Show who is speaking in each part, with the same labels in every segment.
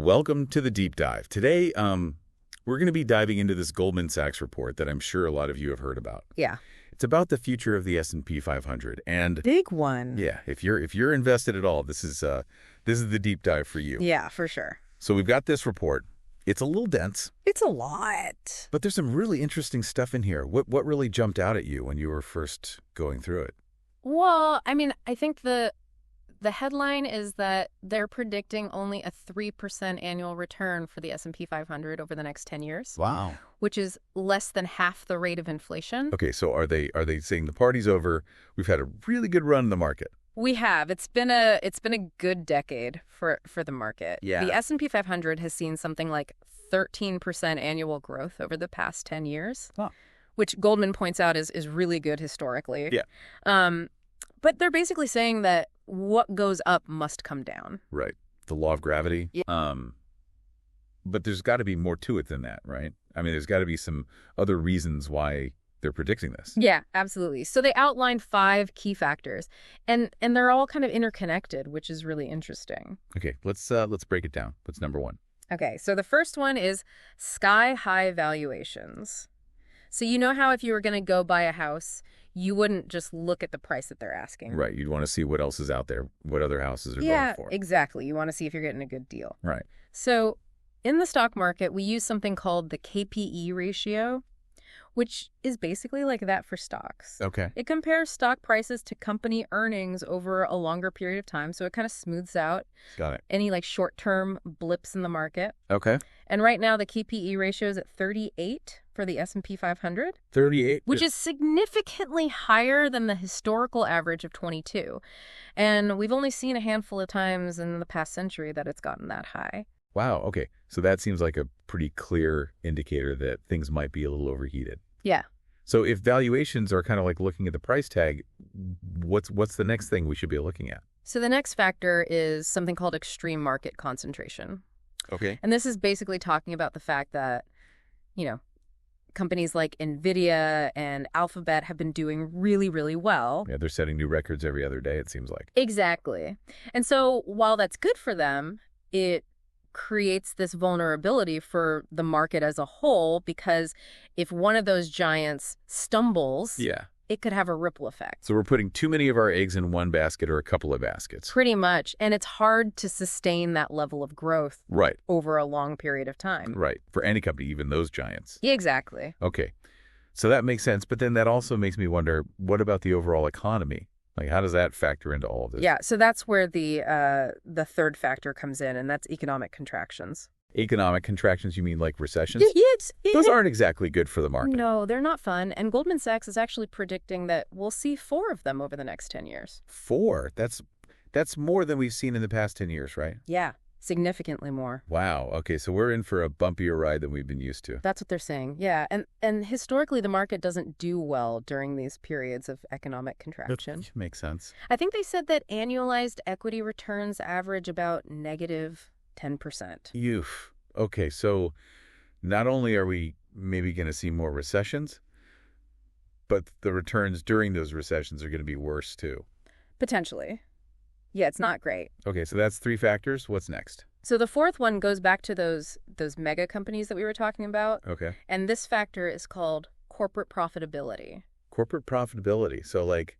Speaker 1: Welcome to the deep dive. Today, we're going to be diving into this Goldman Sachs report that I'm sure a lot of you have heard about.
Speaker 2: Yeah.
Speaker 1: It's about the future of the S&P 500, and
Speaker 2: Big one.
Speaker 1: yeah, if you're invested at all, this is the deep dive for you.
Speaker 2: Yeah, for sure.
Speaker 1: So we've got this report. It's a little dense,
Speaker 2: It's a lot.
Speaker 1: but there's some really interesting stuff in here. What really jumped out at you when you were first going through it?
Speaker 3: Well, I think the headline is that they're predicting only a 3% annual return for the S&P 500 over the next 10 years,
Speaker 1: Wow.
Speaker 3: which is less than half the rate of inflation.
Speaker 1: Okay, so are they saying the party's over? We've had a really good run in the market.
Speaker 3: We have. It's been a good decade for the market.
Speaker 1: Yeah.
Speaker 3: The S&P 500 has seen something like 13% annual growth over the past 10 years,
Speaker 1: Huh.
Speaker 3: which Goldman points out is really good historically.
Speaker 1: Yeah.
Speaker 3: But they're basically saying that what goes up must come down.
Speaker 1: Right. The law of gravity.
Speaker 3: Yeah.
Speaker 1: But there's got to be more to it than that, right? I mean, there's got to be some other reasons why they're predicting this.
Speaker 3: Yeah, absolutely. So they outlined 5 key factors, and they're all kind of interconnected, which is really interesting.
Speaker 1: Okay, let's break it down. What's number one?
Speaker 3: Okay, so the first one is sky-high valuations. So you know how if you were going to go buy a house, you wouldn't just look at the price that they're asking.
Speaker 1: Right. You'd want to see what else is out there, what other houses are
Speaker 3: Yeah,
Speaker 1: going for.
Speaker 3: exactly. You want to see if you're getting a good deal.
Speaker 1: Right.
Speaker 3: So in the stock market, we use something called the KPE ratio, which is basically like that for stocks.
Speaker 1: Okay.
Speaker 3: It compares stock prices to company earnings over a longer period of time, so it kind of smooths out
Speaker 1: Got it.
Speaker 3: any like short-term blips in the market.
Speaker 1: Okay.
Speaker 3: And right now the KPE ratio is at 38 for the S&P 500,
Speaker 1: 38.
Speaker 3: which is significantly higher than the historical average of 22. And we've only seen a handful of times in the past century that it's gotten that high.
Speaker 1: Wow. Okay. So that seems like a pretty clear indicator that things might be a little overheated.
Speaker 3: Yeah.
Speaker 1: So if valuations are kind of like looking at the price tag, what's the next thing we should be looking at?
Speaker 3: So the next factor is something called extreme market concentration.
Speaker 1: Okay.
Speaker 3: And this is basically talking about the fact that, companies like NVIDIA and Alphabet have been doing really, really well.
Speaker 1: Yeah, they're setting new records every other day, it seems like.
Speaker 3: Exactly. And so while that's good for them, it creates this vulnerability for the market as a whole, because if one of those giants stumbles,
Speaker 1: Yeah.
Speaker 3: it could have a ripple effect.
Speaker 1: So we're putting too many of our eggs in one basket or a couple of baskets.
Speaker 3: Pretty much. And it's hard to sustain that level of growth
Speaker 1: Right.
Speaker 3: over a long period of time.
Speaker 1: Right. For any company, even those giants.
Speaker 3: Yeah, exactly.
Speaker 1: Okay. So that makes sense. But then that also makes me wonder, what about the overall economy? Like, how does that factor into all of this?
Speaker 3: Yeah, so that's where the third factor comes in, and that's economic contractions.
Speaker 1: Economic contractions, you mean like recessions?
Speaker 3: Yeah,
Speaker 1: Those aren't exactly good for the market.
Speaker 3: No, they're not fun. And Goldman Sachs is actually predicting that we'll see 4 of them over the next 10 years.
Speaker 1: 4? That's more than we've seen in the past 10 years, right?
Speaker 3: Yeah, significantly more.
Speaker 1: Wow. Okay, so we're in for a bumpier ride than we've been used to.
Speaker 3: That's what they're saying. Yeah, and historically the market doesn't do well during these periods of economic contraction.
Speaker 1: That makes sense.
Speaker 3: I think they said that annualized equity returns average about negative 10%.
Speaker 1: Oof. Okay, so not only are we maybe going to see more recessions, but the returns during those recessions are going to be worse too.
Speaker 3: Potentially. Yeah, it's not great.
Speaker 1: Okay, so that's 3 factors. What's next?
Speaker 3: So the fourth one goes back to those mega companies that we were talking about.
Speaker 1: Okay.
Speaker 3: And this factor is called corporate profitability.
Speaker 1: Corporate profitability. So like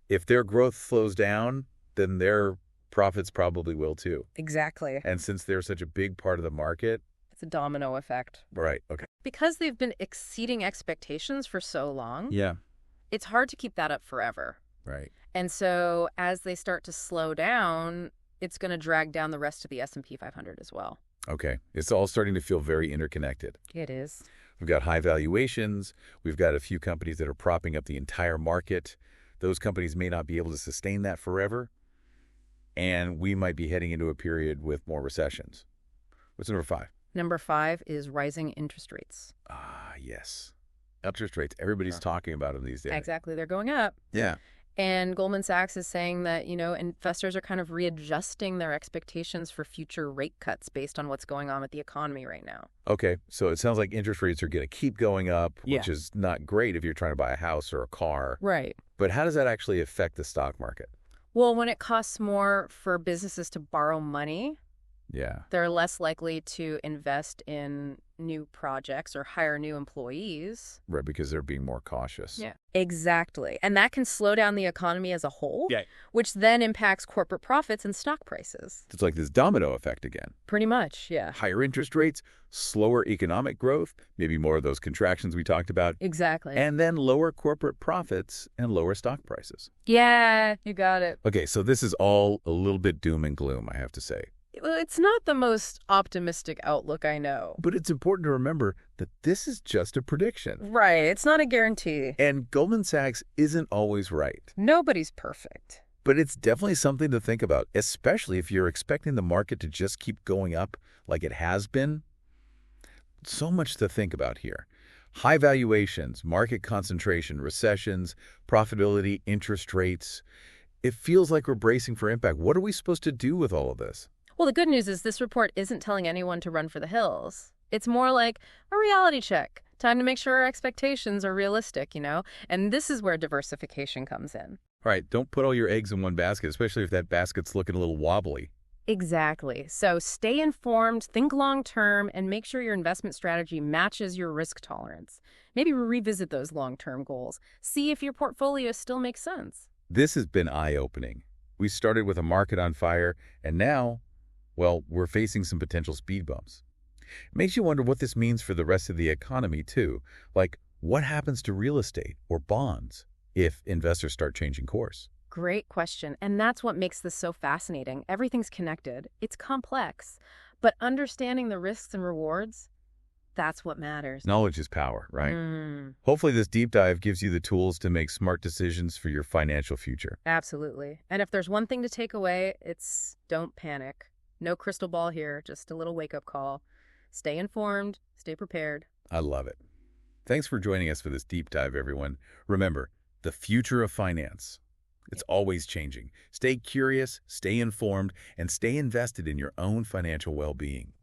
Speaker 1: if their growth slows down, then their profits probably will too.
Speaker 3: Exactly.
Speaker 1: And since they're such a big part of the market.
Speaker 3: It's a domino effect.
Speaker 1: Right. Okay.
Speaker 3: Because they've been exceeding expectations for so long,
Speaker 1: Yeah.
Speaker 3: it's hard to keep that up forever.
Speaker 1: Right.
Speaker 3: And so as they start to slow down, it's going to drag down the rest of the S&P 500 as well.
Speaker 1: Okay. It's all starting to feel very interconnected.
Speaker 3: It is.
Speaker 1: We've got high valuations. We've got a few companies that are propping up the entire market. Those companies may not be able to sustain that forever. And we might be heading into a period with more recessions. What's number 5?
Speaker 3: Number 5 is rising interest rates.
Speaker 1: Ah, yes. Interest rates. Everybody's talking about them these days.
Speaker 3: Exactly. They're going up.
Speaker 1: Yeah.
Speaker 3: And Goldman Sachs is saying that, investors are kind of readjusting their expectations for future rate cuts based on what's going on with the economy right now.
Speaker 1: Okay, so it sounds like interest rates are going to keep going up,
Speaker 3: Yeah.
Speaker 1: which is not great if you're trying to buy a house or a car.
Speaker 3: Right.
Speaker 1: But how does that actually affect the stock market?
Speaker 3: Well, when it costs more for businesses to borrow money,
Speaker 1: Yeah.
Speaker 3: They're less likely to invest in new projects or hire new employees.
Speaker 1: Right, because they're being more cautious.
Speaker 3: Yeah. Exactly. And that can slow down the economy as a whole,
Speaker 1: Yeah.
Speaker 3: which then impacts corporate profits and stock prices.
Speaker 1: It's like this domino effect again.
Speaker 3: Pretty much, yeah.
Speaker 1: Higher interest rates, slower economic growth, maybe more of those contractions we talked about,
Speaker 3: Exactly.
Speaker 1: and then lower corporate profits and lower stock prices.
Speaker 3: Yeah, you got it.
Speaker 1: Okay, so this is all a little bit doom and gloom, I have to say.
Speaker 3: Well, it's not the most optimistic outlook I know.
Speaker 1: But it's important to remember that this is just a prediction.
Speaker 3: Right, it's not a guarantee.
Speaker 1: And Goldman Sachs isn't always right.
Speaker 3: Nobody's perfect.
Speaker 1: But it's definitely something to think about, especially if you're expecting the market to just keep going up like it has been. So much to think about here. High valuations, market concentration, recessions, profitability, interest rates. It feels like we're bracing for impact. What are we supposed to do with all of this?
Speaker 3: Well, the good news is this report isn't telling anyone to run for the hills. It's more like a reality check. Time to make sure our expectations are realistic, And this is where diversification comes in.
Speaker 1: All right, don't put all your eggs in one basket, especially if that basket's looking a little wobbly.
Speaker 3: Exactly. So stay informed, think long-term, and make sure your investment strategy matches your risk tolerance. Maybe revisit those long-term goals. See if your portfolio still makes sense.
Speaker 1: This has been eye-opening. We started with a market on fire, and now, well, we're facing some potential speed bumps. It makes you wonder what this means for the rest of the economy, too. Like, what happens to real estate or bonds if investors start changing course?
Speaker 3: Great question. And that's what makes this so fascinating. Everything's connected. It's complex. But understanding the risks and rewards, that's what matters.
Speaker 1: Knowledge is power, right? Hopefully this deep dive gives you the tools to make smart decisions for your financial future.
Speaker 3: Absolutely. And if there's one thing to take away, it's don't panic. No crystal ball here, just a little wake-up call. Stay informed, stay prepared.
Speaker 1: I love it. Thanks for joining us for this deep dive, everyone. Remember, the future of finance. It's always changing. Stay curious, stay informed, and stay invested in your own financial well-being.